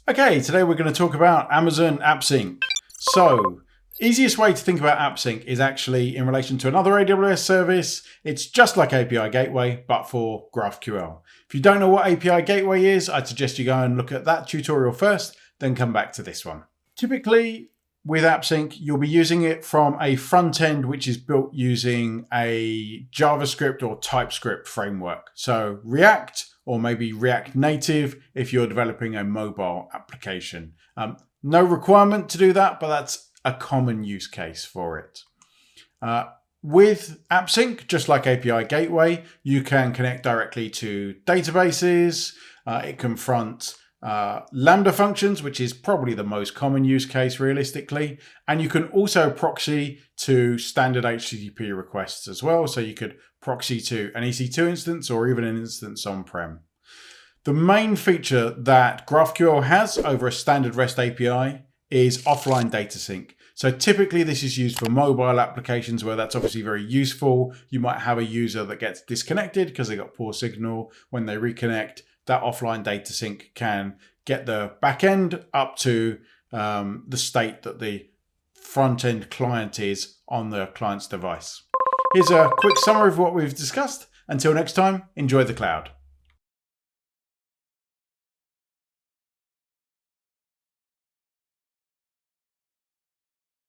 Okay, today we're going to talk about Amazon AppSync. So, easiest way to think about AppSync is actually in relation to another AWS service. It's just like API Gateway, but for GraphQL. If you don't know what API Gateway is, I'd suggest you go and look at that tutorial first, then come back to this one. Typically, with AppSync, you'll be using it from a front end which is built using a JavaScript or TypeScript framework. So React, or maybe React Native if you're developing a mobile application. No requirement to do that, but that's a common use case for it. With AppSync, just like API Gateway, you can connect directly to databases. It can front Lambda functions, which is probably the most common use case realistically. And you can also proxy to standard HTTP requests as well. So you could proxy to an EC2 instance or even an instance on-prem. The main feature that GraphQL has over a standard REST API is offline data sync. So typically this is used for mobile applications where that's obviously very useful. You might have a user that gets disconnected because they got poor signal. When they reconnect, that offline data sync can get the backend up to the state that the front-end client is on the client's device. Here's a quick summary of what we've discussed. Until next time, enjoy the cloud.